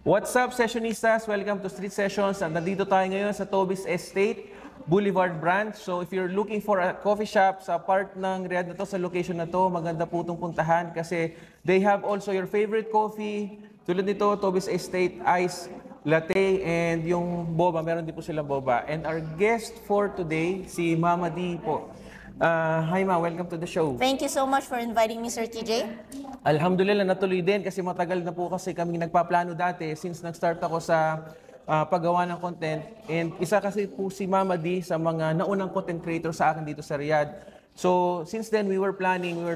What's up, Sessionistas? Welcome to Street Sessions. At nandito tayo ngayon sa Tobis Estate, Boulevard Branch. So if you're looking for a coffee shop sa part ng Riyadh na to, sa location na to, maganda po itong puntahan kasi they have also your favorite coffee. Tulad nito, Tobis Estate Ice Latte and yung boba. Meron din po silang boba. And our guest for today, si Mama D po. Hi Ma, welcome to the show. Thank you so much for inviting me, Sir TJ. Alhamdulillah, natuloy din kasi matagal na po kasi kami nagpaplano dati since nag-start ako sa paggawa ng content. And isa kasi po si Mama D sa mga naunang content creator sa akin dito sa Riyadh. So since then we were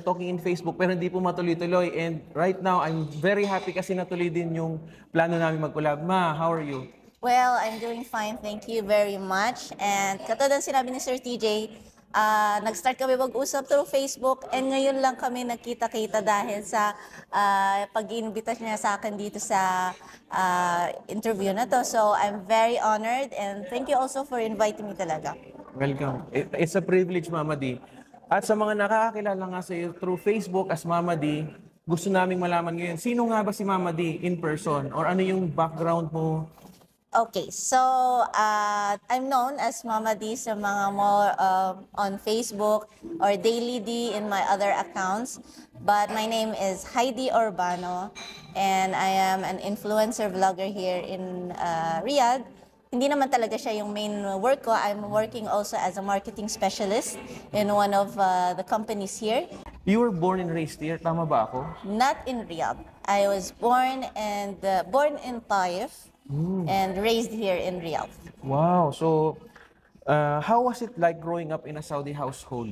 talking in Facebook pero hindi po matuloy-tuloy. And right now I'm very happy kasi natuloy din yung plano namin mag-collab. Ma, how are you? Well, I'm doing fine. Thank you very much. And katulad ng sinabi ni Sir TJ, nag-start kami mag-usap through Facebook and ngayon lang kami nagkita-kita dahil sa pag-iimbita niya sa akin dito sa interview na to. So I'm very honored and thank you also for inviting me talaga. Welcome. It's a privilege, Mama D. At sa mga nakakakilala nga sa iyo through Facebook as Mama D, gusto naming malaman ngayon, sino nga ba si Mama D in person? Or ano yung background mo? Okay, so I'm known as Mama D sa mga more on Facebook or Daily D in my other accounts. But my name is Heidi Urbano and I am an influencer vlogger here in Riyadh. Hindi naman talaga siya yung main work ko. I'm working also as a marketing specialist in one of the companies here. You were born and raised here, tama ba ako? Not in Riyadh. I was born in Taif. And raised here in Riyadh. Wow. So, how was it like growing up in a Saudi household?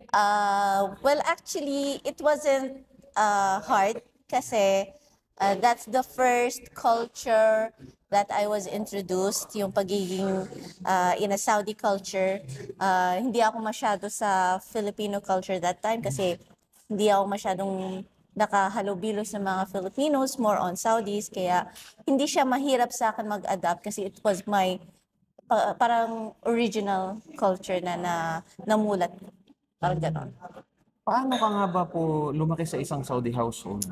Well, actually, it wasn't hard kasi that's the first culture that I was introduced, yung pagiging in a Saudi culture. Hindi ako masyado sa Filipino culture that time kasi hindi ako masyadong nakahalubilo sa mga Filipinos, more on Saudis, kaya hindi siya mahirap sa akin mag-adapt kasi it was my parang original culture na namulat. Parang ganon. Paano ka nga ba po lumaki sa isang Saudi household?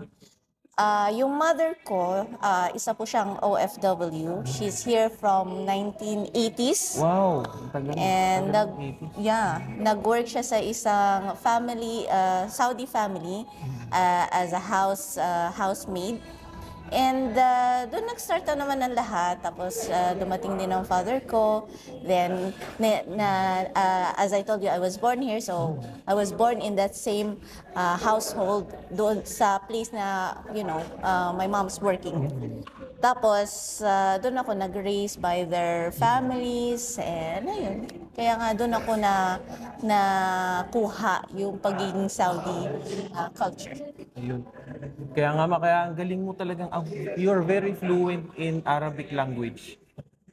Yung mother ko, isa po siyang OFW. She's here from 1980s. Wow, tagal. And nag-work siya sa isang family, Saudi family, as a housemaid. And doon nag-start na naman ang lahat. Tapos dumating din ang father ko. Then, as I told you, I was born here. So, I was born in that same household doon sa place na, my mom's working. Tapos, doon ako nag-raise by their families. And ayun. Kaya nga doon ako nakuha yung pagiging Saudi culture. Ayun. Kaya ang galing mo talagang, you're very fluent in Arabic language.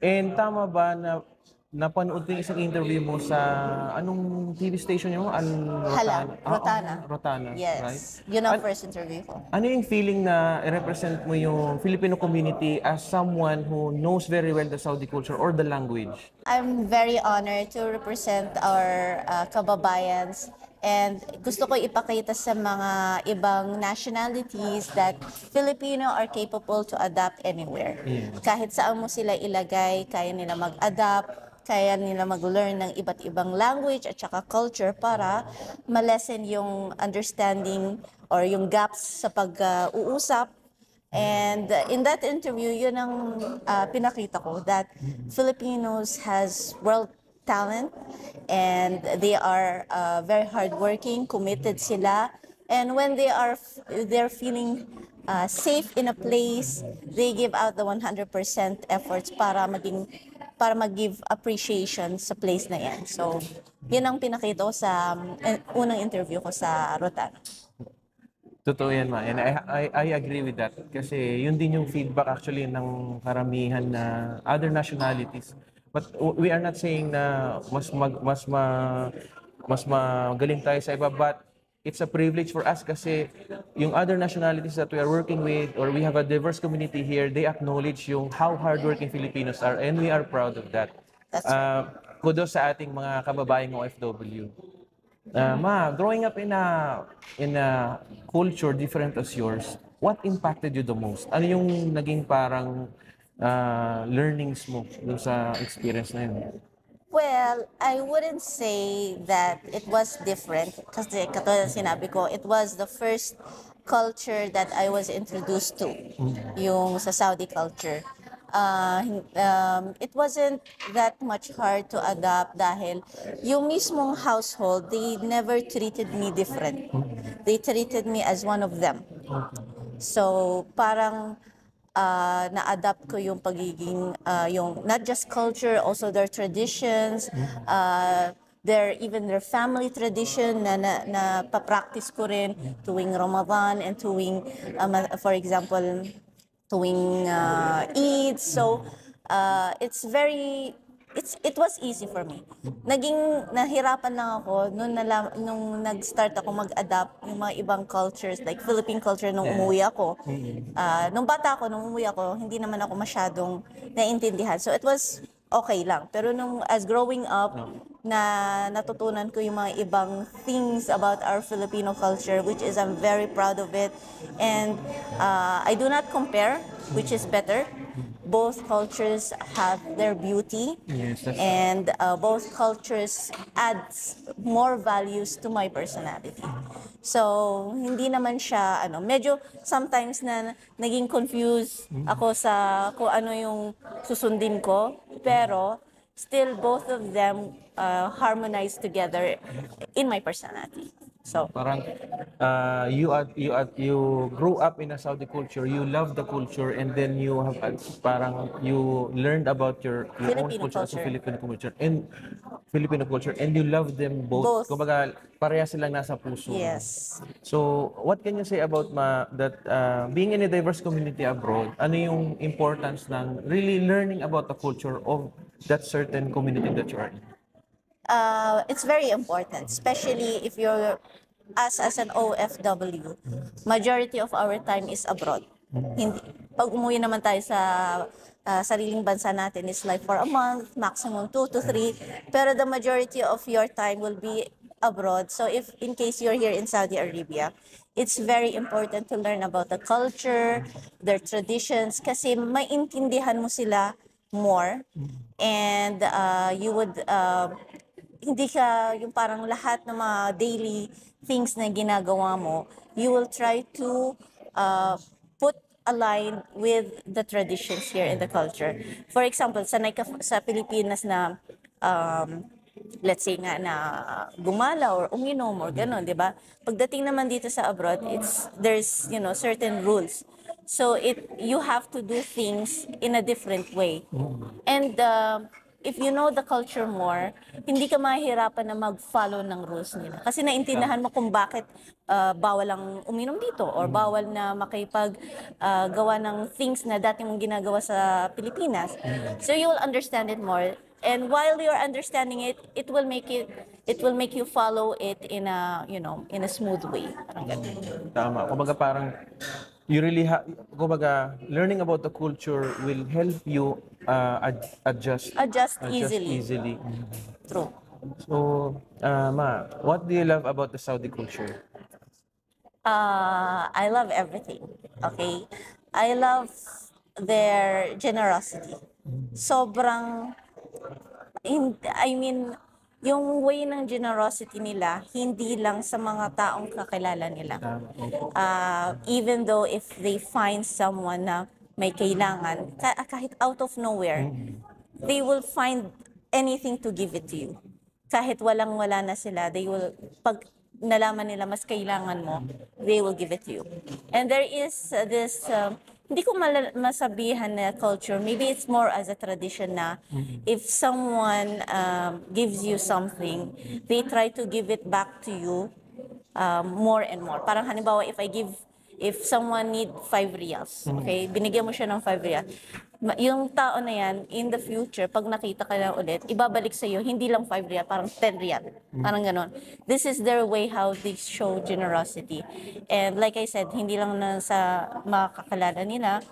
And tama ba na napanood ko yung isang interview mo sa anong TV station niyo? Rotana. Rotana, Yes. right? Yun ang first interview ko. Ano yung feeling na i-represent mo yung Filipino community as someone who knows very well the Saudi culture or the language? I'm very honored to represent our kababayans and gusto ko ipakita sa mga ibang nationalities that Filipino are capable to adapt anywhere. Yeah. Kahit saan mo sila ilagay, kaya nila mag-adapt, kaya nila mag-learn ng iba't ibang language at saka culture para ma-lessen yung understanding or yung gaps sa pag-uusap. And in that interview, yun ang pinakita ko, that Filipinos has world talent and they are very hardworking, committed sila. And when they're feeling safe in a place, they give out the 100% efforts para mag-give appreciation sa place na yan. So, yun ang pinakita ko sa unang interview ko sa Rotana. Totoo yan, Ma. And I agree with that. Kasi yun din yung feedback actually ng karamihan na other nationalities. But we are not saying na mas magaling tayo sa iba, but it's a privilege for us kasi yung other nationalities that we are working with or we have a diverse community here, they acknowledge yung how hardworking Filipinos are and we are proud of that. That's right. Kudos sa ating mga kababayang OFW. Growing up in a culture different as yours, what impacted you the most? Ano yung naging parang learnings mo dun sa experience na yun? Well, I wouldn't say that it was different kasi katulad ng sinabi ko, it was the first culture that I was introduced to, yung sa Saudi culture. It wasn't that much hard to adapt dahil yung mismong household, they never treated me different. They treated me as one of them. So, parang na-adapt ko yung pagiging, yung not just culture, also their traditions, even their family tradition na pa-practice ko rin tuwing Ramadan and tuwing, for example, tuwing Eid. So, it was easy for me. Nahirapan lang ako nung nag-start ako mag-adapt yung mga ibang cultures, like Philippine culture nung umuwi ako. Nung bata ako, nung umuwi ako, hindi naman ako masyadong naintindihan. So it was okay lang. Pero as growing up, natutunan ko yung mga ibang things about our Filipino culture, which is I'm very proud of it. And I do not compare which is better. Both cultures have their beauty, Yes, that's and both cultures adds more values to my personality. So, hindi naman siya, medyo sometimes na naging confused ako sa kung ano yung susundin ko, pero still both of them harmonize together in my personality. So, Parang you grew up in a Saudi culture, you love the culture, and then you have parang you learned about your own Filipino culture as a culture. Filipino culture, and you love them both. Both. Kumbaga, pareha silang nasa puso. Yes. So, what can you say about that being in a diverse community abroad? Ano yung importance ng really learning about the culture of that certain community that you are in? It's very important, especially if you're as an OFW. Majority of our time is abroad. Hindi, pag umuwi naman tayo sa sariling bansa natin, is like for a month, maximum 2 to 3. Pero the majority of your time will be abroad. So if in case you're here in Saudi Arabia, it's very important to learn about the culture, their traditions, kasi maintindihan mo sila more. And you would hindi ka yung parang lahat ng mga daily things na ginagawa mo, you will try to put align with the traditions here in the culture. For example, sanay ka sa Pilipinas na let's say nga na gumala or uminom or gano'n, di ba? Pagdating naman dito sa abroad, there's certain rules. So you have to do things in a different way. And if you know the culture more, hindi ka mahihirapan na mag-follow ng rules nila. Kasi naintindihan mo kung bakit bawal ang uminom dito or bawal na gawa ng things na dati mong ginagawa sa Pilipinas. So you will understand it more. And while you're understanding it, it will make you follow it in a smooth way. Parang ganun. Tama. Kumbaga parang you really kumbaga learning about the culture will help you Adjust easily. easily. True. So, what do you love about the Saudi culture? I love everything. Okay? I love their generosity. Sobrang, I mean, yung way ng generosity nila, hindi lang sa mga taong kakilala nila. Even though if they find someone na may kailangan, kahit out of nowhere, they will find anything to give it to you. Kahit walang-wala na sila, pag nalaman nila mas kailangan mo, they will give it to you. And there is this, hindi ko masabihan na culture, maybe it's more as a tradition na if someone gives you something, they try to give it back to you more and more. Parang halimbawa, if someone need 5 riyals, okay, binigyan mo siya ng 5 riyals, yung tao na yan, in the future, pag nakita ka na ulit, ibabalik sa iyo hindi lang 5 riyal, parang 10 riyal. Parang ganon. This is their way how they show generosity. And like I said, hindi lang na sa makakakalala nila,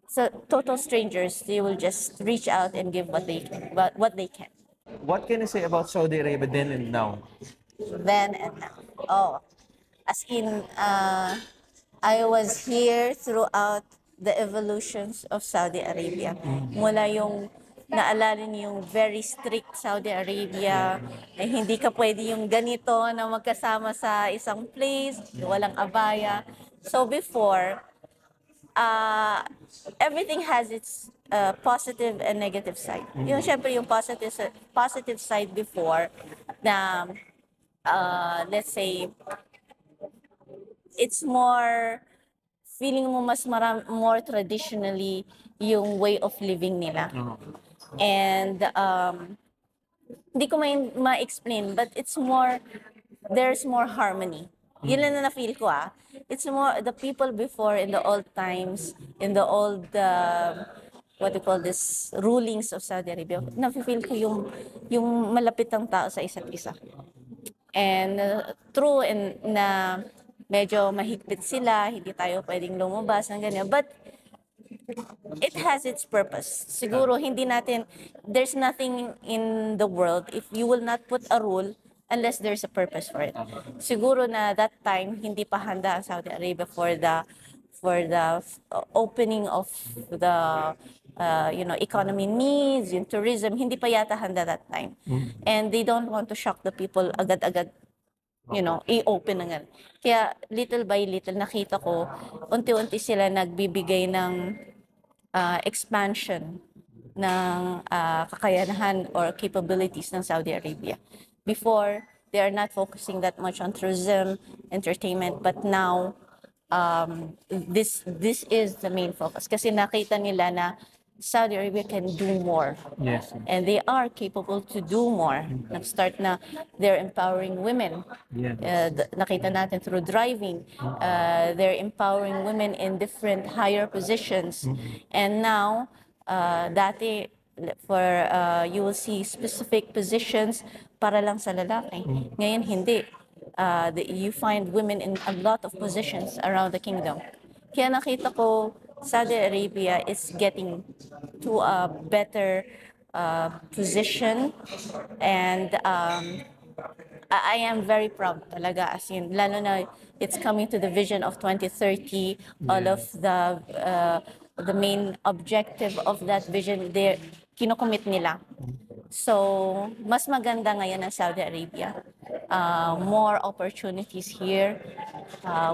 sa total strangers, they will just reach out and give what they can. What can you say about Saudi Arabia then and now? then and now. Oh, as in, I was here throughout the evolutions of Saudi Arabia. Mula yung naalala niyo yung very strict Saudi Arabia, eh, hindi ka pwede yung ganito na magkasama sa isang place, walang abaya. So before, uh, everything has its positive and negative side. Yung syempre yung positive side before na let's say it's more feeling mo mas more traditionally yung way of living nila. And hindi ko ma-explain, but it's more, there's more harmony. Yun lang na na-feel ko It's more, the people before in the old times, in the old, what do you call this, rulings of Saudi Arabia, na-feel ko yung malapit ang tao sa isa't isa. And true in na medyo mahigpit sila, hindi tayo pwedeng lumabas ng ganyan. But it has its purpose. Siguro hindi natin, there's nothing in the world if you will not put a rule unless there's a purpose for it. Siguro na that time hindi pa handa ang Saudi Arabia for the opening of the economy needs, yung tourism, hindi pa yata handa that time. And they don't want to shock the people agad-agad, i-open na nga. Kaya little by little nakita ko, unti-unti sila nagbibigay ng expansion ng kakayahan or capabilities ng Saudi Arabia. Before, they are not focusing that much on tourism, entertainment, but now, this is the main focus. Kasi nakita nila na Saudi Arabia can do more. Yes. And they are capable to do more. Nag-start na they're empowering women. Yeah. Nakita natin through driving. They're empowering women in different higher positions. And now, dati, you will see specific positions para lang sa lalaki. Ngayon, hindi. You find women in a lot of positions around the kingdom. Kaya nakita ko, Saudi Arabia is getting to a better position, and I am very proud talaga, as in, lalo na it's coming to the vision of 2030, all of the main objective of that vision, kinocommit nila. So, mas maganda ngayon ang Saudi Arabia. More opportunities here,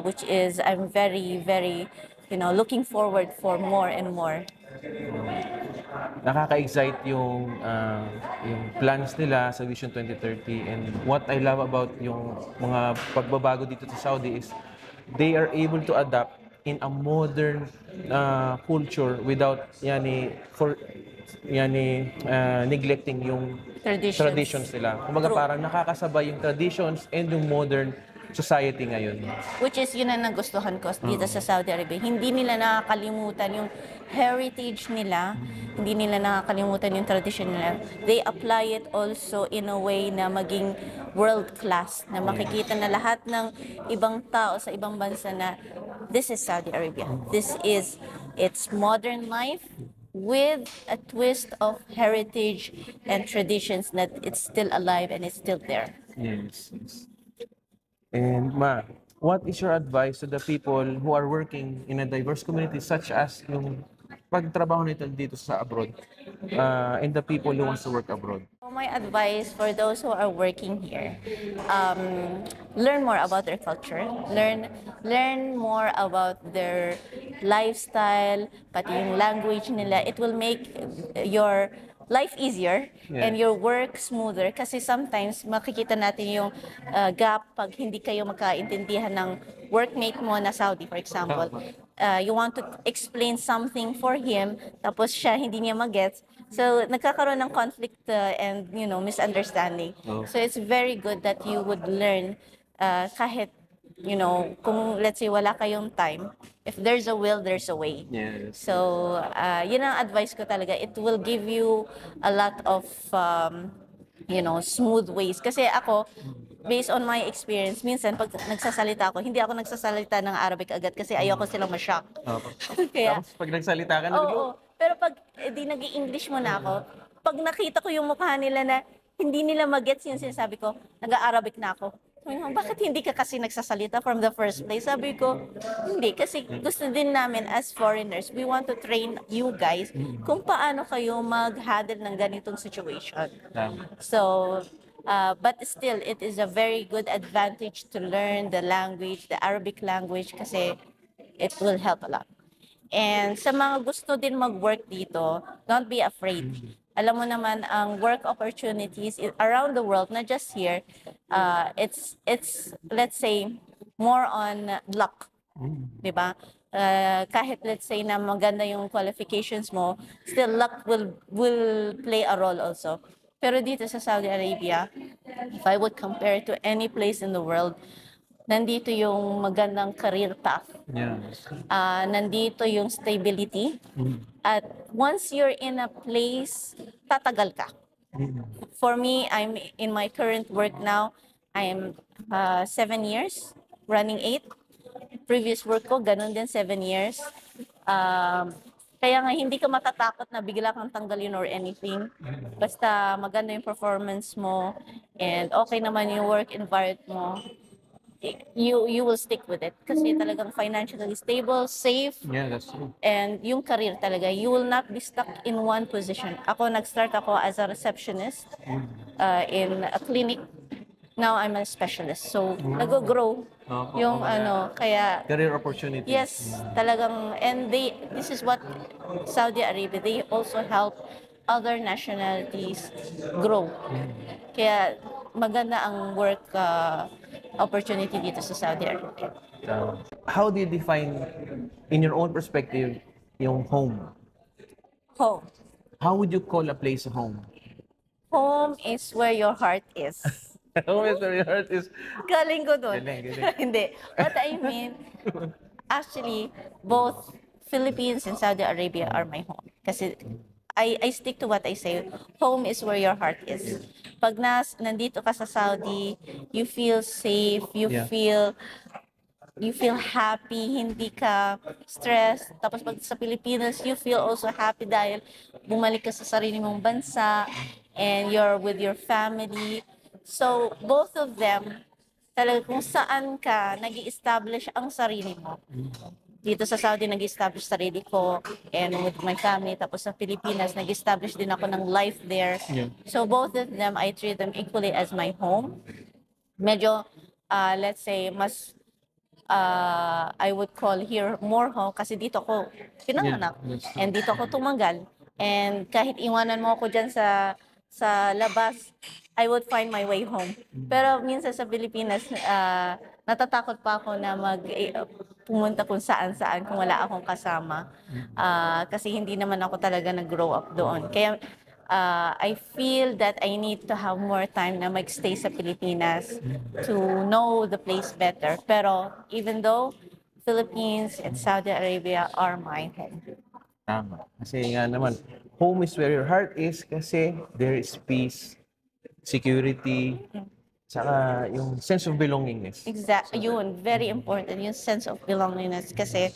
which is, I'm very, very, looking forward for more and more. Nakaka-excite yung plans nila sa Vision 2030, and what I love about yung mga pagbabago dito sa Saudi is they are able to adapt in a modern culture without neglecting yung traditions nila. Kumbaga parang nakakasabay yung traditions and yung modern society ngayon. Which is yun ang nagustuhan ko dito sa Saudi Arabia. Hindi nila nakakalimutan yung heritage nila, hindi nila nakakalimutan yung tradition nila. They apply it also in a way na maging world class, na makikita na lahat ng ibang tao sa ibang bansa na this is Saudi Arabia. This is its modern life with a twist of heritage and traditions that it's still alive and it's still there. Yes. And Ma, what is your advice to the people who are working in a diverse community such as yung pagtrabaho nito dito sa abroad, and the people who wants to work abroad? My advice for those who are working here, learn more about their culture, learn more about their lifestyle, pati yung language nila. It will make your life easier and your work smoother, kasi sometimes makikita natin yung gap pag hindi kayo magkaintindihan ng workmate mo na Saudi, for example. You want to explain something for him, tapos siya hindi niya mag-gets. So, nagkakaroon ng conflict and, misunderstanding. So, it's very good that you would learn kahit, kung let's say wala kayong time, if there's a will, there's a way. Yes. So, yun ang advice ko talaga. It will give you a lot of, smooth ways. Kasi ako, based on my experience, minsan pag nagsasalita ako, hindi ako nagsasalita ng Arabic agad kasi ayoko silang ma-shock. Kaya, Tapos pag nagsalita ka, oo. Pero pag di nag-i-English mo na ako, pag nakita ko yung mukha nila na hindi nila magets yung sinasabi ko, nag-Arabic na ako. Sabi ko, bakit hindi ka kasi nagsasalita from the first place? Sabi ko, hindi. Kasi gusto din namin as foreigners, we want to train you guys kung paano kayo mag-handle ng ganitong situation. Tama. So, but still, it is a very good advantage to learn the language, the Arabic language, kasi it will help a lot. And sa mga gusto din mag-work dito, don't be afraid. Alam mo naman, ang work opportunities around the world, not just here, it's let's say, more on luck. Di ba? Kahit let's say na maganda yung qualifications mo, still luck will play a role also. Pero dito sa Saudi Arabia, if I would compare to any place in the world, nandito yung magandang career path. Yeah. Nandito yung stability. At once you're in a place, tatagal ka. For me, I'm in my current work now, I am 7 years, running 8. Previous work ko, ganun din 7 years. Kaya nga hindi ka matatakot na bigla kang tanggalin or anything. Basta maganda yung performance mo and okay naman yung work environment mo, you will stick with it. Kasi talagang financially stable, safe, Yeah, that's true. and yung career talaga, you will not be stuck in one position. Nag-start ako as a receptionist in a clinic. Now I'm a specialist. So, nag-grow yung kaya Career opportunities. yes, talagang, and this is what Saudi Arabia, they also help other nationalities grow. Kaya maganda ang work opportunity dito sa Saudi Arabia. How do you define, in your own perspective, yung home? Home. How would you call a place a home? Home is where your heart is. Home is where your heart is. Galing ko doon. Galing, galing. Hindi. What I mean, actually, both Philippines and Saudi Arabia are my home. Kasi I stick to what I say. Home is where your heart is. Pag nandito ka sa Saudi, you feel safe, you Yeah. feel happy, hindi ka stressed. Tapos pag sa Pilipinas, you feel also happy dahil bumalik ka sa sarili mong bansa and you're with your family. So, both of them, talaga kung saan ka nag-i-establish ang sarili mo. Dito sa Saudi, nag-establish sarili ko and with my family. Tapos sa Pilipinas, nag-establish din ako ng life there. Yeah. So, both of them, I treat them equally as my home. Medyo, let's say, mas I would call here more home kasi dito ako pinanganak Yeah, that's true. and dito ako tumanggal. And kahit iwanan mo ako dyan sa labas, I would find my way home. Pero minsan sa Pilipinas, natatakot pa ako na pumunta kung saan-saan kung wala akong kasama. Kasi hindi naman ako talaga nag-grow up doon. Kaya I feel that I need to have more time na mag-stay sa Pilipinas to know the place better. Pero even though Philippines and Saudi Arabia are my home. Tama. Kasi nga naman, home is where your heart is kasi there is peace, security, saka yung sense of belongingness. Yun, very important, yung sense of belongingness. Kasi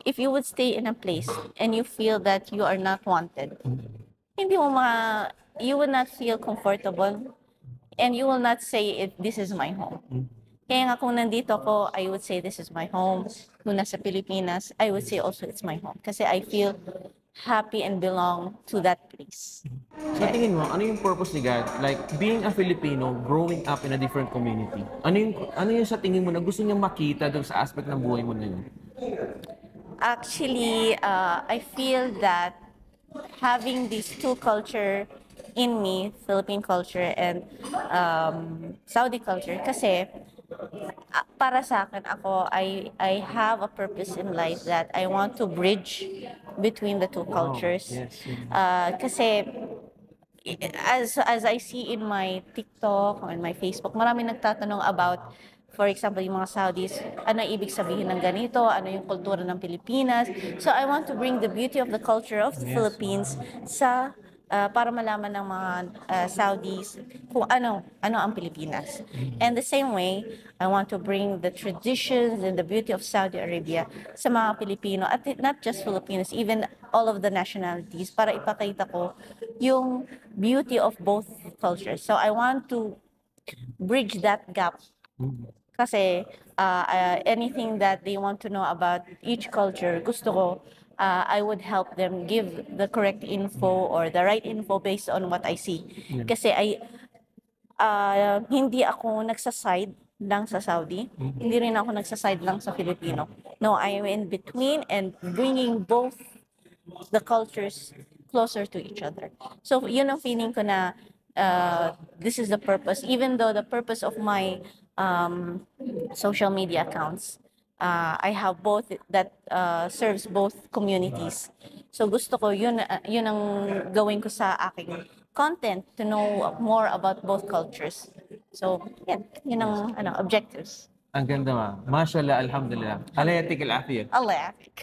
if you would stay in a place and you feel that you are not wanted, you will not feel comfortable and you will not say, this is my home. Kaya nga kung nandito ako, I would say this is my home. Kung nasa Pilipinas, I would say also it's my home. Kasi I feel happy and belong to that place. Sa tingin mo, ano yung purpose ni God? Like, being a Filipino, growing up in a different community. Ano yung sa tingin mo na gusto niyang makita doon sa aspect ng buhay mo na yun? Actually, I feel that having these two culture in me, Philippine culture and Saudi culture, kasi para sa akin, I have a purpose in life that I want to bridge between the two cultures. Yes. Kasi as I see in my TikTok or in my Facebook, marami nagtatanong about, for example, yung mga Saudis, ano ibig sabihin ng ganito, ano yung kultura ng Pilipinas. So I want to bring the beauty of the culture of the Philippines sa para malaman ng mga Saudis kung ano ang Pilipinas. And the same way, I want to bring the traditions and the beauty of Saudi Arabia sa mga Pilipino, at not just Filipinos, even all of the nationalities, para ipakita ko yung beauty of both cultures. So I want to bridge that gap kasi anything that they want to know about each culture, gusto ko I would help them give the correct info or the right info based on what I see. Kasi hindi ako nagsaside lang sa Saudi, hindi rin ako nagsaside lang sa Filipino. No, I am in between and bringing both the cultures closer to each other. So yun ang feeling ko na this is the purpose, even though the purpose of my social media accounts, I have both that serves both communities. So gusto ko yun ang gawin ko sa aking content, to know more about both cultures. So yun ang objectives. Ang ganda ma. Mashallah, alhamdulillah. Allah yatik al-afiyah. Allah yafik.